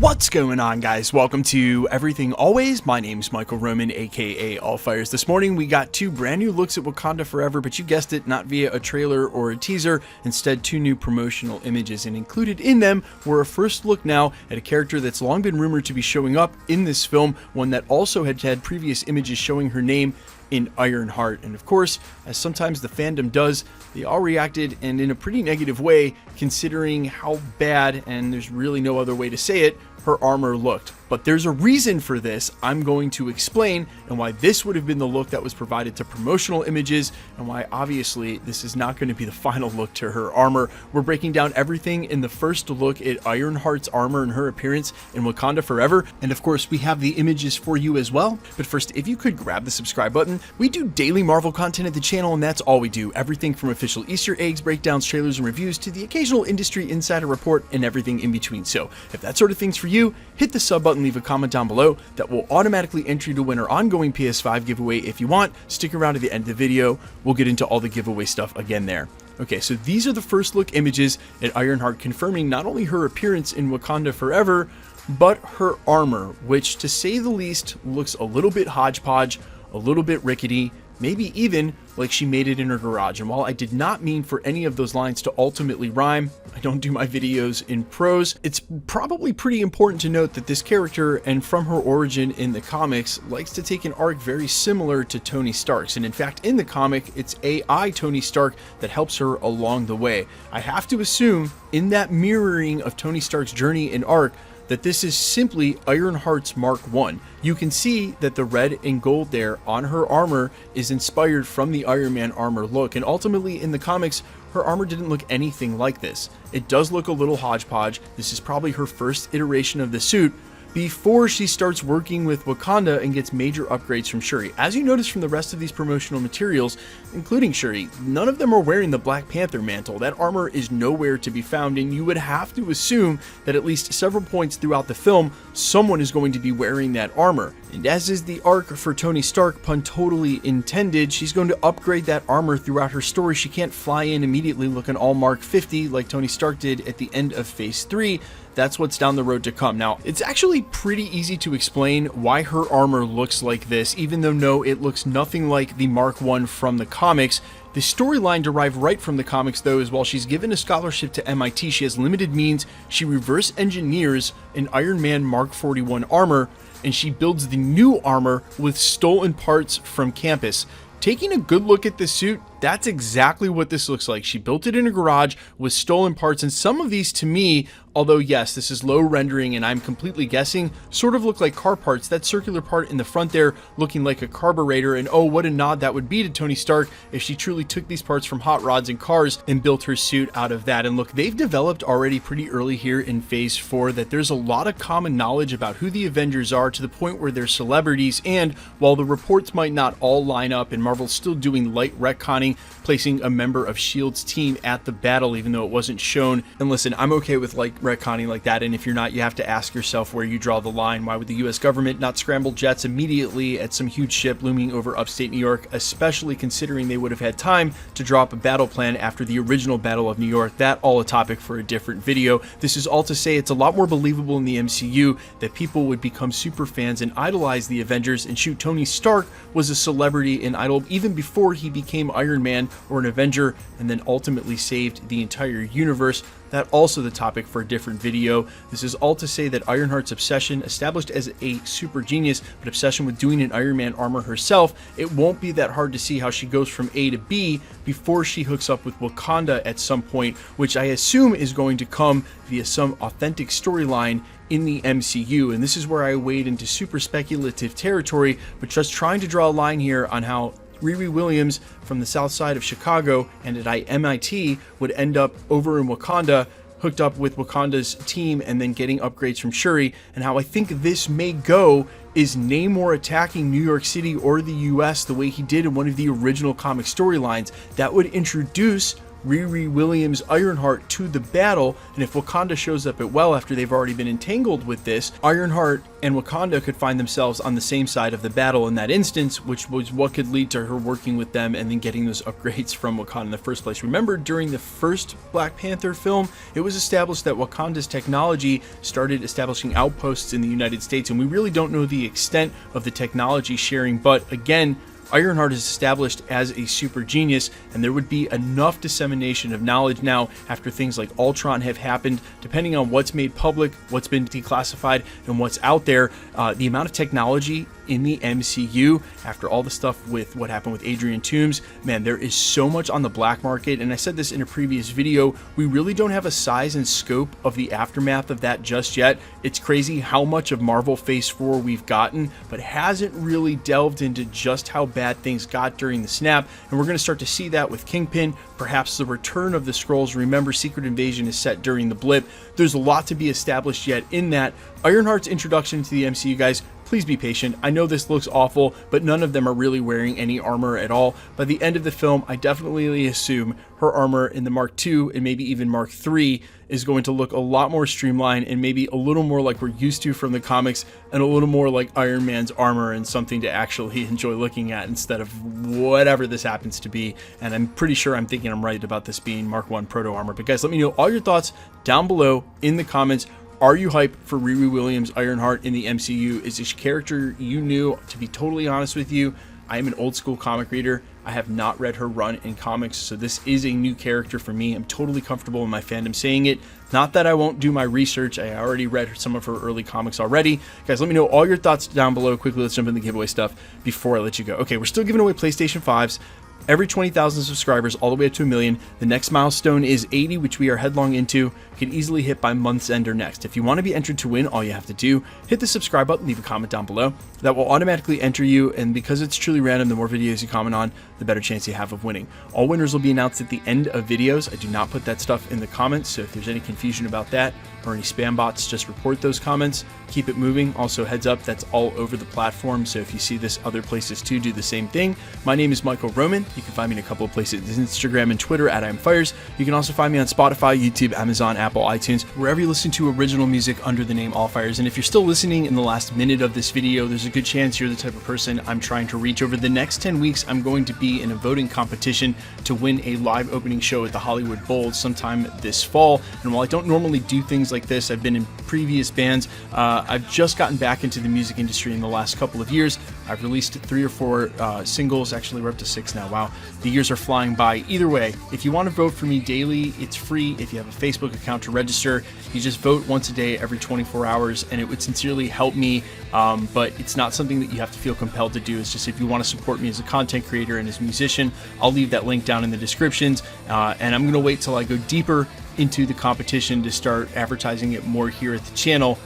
What's going on, guys? Welcome to Everything Always. My name's Michael Roman, aka Allfires. This morning we got two brand new looks at Wakanda Forever, but you guessed it, not via a trailer or a teaser, instead two new promotional images, and included in them were a first look now at a character that's long been rumored to be showing up in this film, one that also had previous images showing her name in IRONHEART. And of course, as sometimes the fandom does, they all reacted, and in a pretty negative way, considering how bad, and there's really no other way to say it, her armor looked. But there's a reason for this I'm going to explain, and why this would have been the look that was provided to promotional images, and why obviously this is not going to be the final look to her armor. We're breaking down everything in the first look at IRONHEART's armor and her appearance in Wakanda Forever, and of course we have the images for you as well. But first, if you could grab the subscribe button. We do daily Marvel content at the channel, and that's all we do. Everything from official Easter eggs, breakdowns, trailers, and reviews to the occasional industry insider report and everything in between. So if that sort of thing's for you, hit the sub button, leave a comment down below. That will automatically enter you to win our ongoing PS5 giveaway. If you want, stick around to the end of the video. We'll get into all the giveaway stuff again there. Okay, so these are the first look images at IRONHEART, confirming not only her appearance in Wakanda Forever, but her armor, which to say the least looks a little bit hodgepodge, a little bit rickety, maybe even like she made it in her garage. And while I did not mean for any of those lines to ultimately rhyme, I don't do my videos in prose, it's probably pretty important to note that this character, and from her origin in the comics, likes to take an arc very similar to Tony Stark's. And in fact, in the comic, it's AI Tony Stark that helps her along the way. I have to assume, in that mirroring of Tony Stark's journey and arc, that this is simply IRONHEART's Mark I. You can see that the red and gold there on her armor is inspired from the Iron Man armor look, and ultimately in the comics, her armor didn't look anything like this. It does look a little hodgepodge. This is probably her first iteration of the suit, before she starts working with Wakanda and gets major upgrades from Shuri. As you notice from the rest of these promotional materials, including Shuri, none of them are wearing the Black Panther mantle. That armor is nowhere to be found, and you would have to assume that at least several points throughout the film, someone is going to be wearing that armor. And as is the arc for Tony Stark, pun totally intended, she's going to upgrade that armor throughout her story. She can't fly in immediately looking all Mark 50 like Tony Stark did at the end of Phase 3. That's what's down the road to come. Now, it's actually pretty easy to explain why her armor looks like this, even though no, it looks nothing like the Mark I from the comics. The storyline derived right from the comics, though, is while she's given a scholarship to MIT, she has limited means, she reverse engineers an Iron Man Mark 41 armor, and she builds the new armor with stolen parts from campus. Taking a good look at this suit, that's exactly what this looks like. She built it in a garage with stolen parts, and some of these to me, although yes, this is low rendering and I'm completely guessing, sort of look like car parts. That circular part in the front there looking like a carburetor, and oh, what a nod that would be to Tony Stark if she truly took these parts from hot rods and cars and built her suit out of that. And look, they've developed already pretty early here in Phase 4 that there's a lot of common knowledge about who the Avengers are, to the point where they're celebrities, and while the reports might not all line up and Marvel's still doing light retconning, placing a member of S.H.I.E.L.D.'s team at the battle even though it wasn't shown. And listen, I'm okay with like retconning like that, and if you're not, you have to ask yourself where you draw the line. Why would the US government not scramble jets immediately at some huge ship looming over upstate New York, especially considering they would have had time to drop a battle plan after the original Battle of New York? That all a topic for a different video. This is all to say it's a lot more believable in the MCU that people would become super fans and idolize the Avengers, and shoot, Tony Stark was a celebrity and idol even before he became Iron Man or an Avenger, and then ultimately saved the entire universe. That also the topic for a different video. This is all to say that IRONHEART's obsession, established as a super genius, but obsession with doing an Iron Man armor herself, it won't be that hard to see how she goes from A to B before she hooks up with Wakanda at some point, which I assume is going to come via some authentic storyline in the MCU. And this is where I wade into super speculative territory, but just trying to draw a line here on how Riri Williams from the south side of Chicago and at MIT would end up over in Wakanda, hooked up with Wakanda's team and then getting upgrades from Shuri. And how I think this may go is Namor attacking New York City or the US the way he did in one of the original comic storylines. That would introduce Riri Williams Ironheart to the battle, and if Wakanda shows up at well after they've already been entangled with this, Ironheart and Wakanda could find themselves on the same side of the battle in that instance, which was what could lead to her working with them and then getting those upgrades from Wakanda in the first place. Remember, during the first Black Panther film, it was established that Wakanda's technology started establishing outposts in the United States, and we really don't know the extent of the technology sharing, but again, Ironheart is established as a super genius, and there would be enough dissemination of knowledge now after things like Ultron have happened, depending on what's made public, what's been declassified, and what's out there. The amount of technology in the MCU after all the stuff with what happened with Adrian Toomes, man, there is so much on the black market, and I said this in a previous video, we really don't have a size and scope of the aftermath of that just yet. It's crazy how much of Marvel Phase 4 we've gotten, but hasn't really delved into just how bad things got during the snap, and we're going to start to see that with Kingpin, perhaps the return of the Skrulls. Remember, Secret Invasion is set during the blip. There's a lot to be established yet in that. Ironheart's introduction to the MCU, guys, please be patient. I know this looks awful, but none of them are really wearing any armor at all. By the end of the film, I definitely assume her armor in the Mark II and maybe even Mark III is going to look a lot more streamlined and maybe a little more like we're used to from the comics, and a little more like Iron Man's armor and something to actually enjoy looking at instead of whatever this happens to be. And I'm pretty sure I'm thinking I'm right about this being Mark I proto armor. But guys, let me know all your thoughts down below in the comments. Are you hyped for Riri Williams Ironheart in the MCU? Is this character you knew? To be totally honest with you, I am an old school comic reader. I have not read her run in comics, so this is a new character for me. I'm totally comfortable in my fandom saying it. Not that I won't do my research. I already read some of her early comics already. Guys, let me know all your thoughts down below. Quickly, let's jump into the giveaway stuff before I let you go. Okay, we're still giving away PlayStation 5s. Every 20,000 subscribers all the way up to 1 million. The next milestone is 80, which we are headlong into. Can easily hit by month's end or next. If you want to be entered to win, all you have to do, hit the subscribe button, leave a comment down below. That will automatically enter you, and because it's truly random, the more videos you comment on, the better chance you have of winning. All winners will be announced at the end of videos. I do not put that stuff in the comments, so if there's any confusion about that or any spam bots, just report those comments. Keep it moving. Also, heads up, that's all over the platform, so if you see this other places too, do the same thing. My name is Michael Roman. You can find me in a couple of places, Instagram and Twitter at IamFires. You can also find me on Spotify, YouTube, Amazon, Apple, iTunes, wherever you listen to original music under the name Allfires. And if you're still listening in the last minute of this video, there's a good chance you're the type of person I'm trying to reach. Over the next 10 weeks, I'm going to be in a voting competition to win a live opening show at the Hollywood Bowl sometime this fall. And while I don't normally do things like this, I've been in previous bands. I've just gotten back into the music industry in the last couple of years. I've released 3 or 4 singles. Actually, we're up to 6 now. Wow, the years are flying by. Either way, if you want to vote for me daily, it's free. If you have a Facebook account to register, you just vote once a day every 24 hours, and it would sincerely help me. But it's not something that you have to feel compelled to do. It's just if you want to support me as a content creator and as a musician, I'll leave that link down in the descriptions. And I'm going to wait till I go deeper into the competition to start advertising it more here at the channel.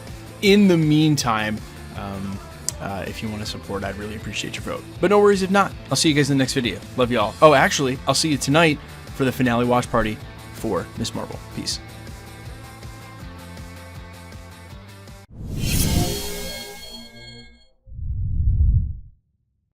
In the meantime, if you want to support, I'd really appreciate your vote. But no worries if not. I'll see you guys in the next video. Love y'all. Oh, actually, I'll see you tonight for the finale watch party for Miss Marvel. Peace.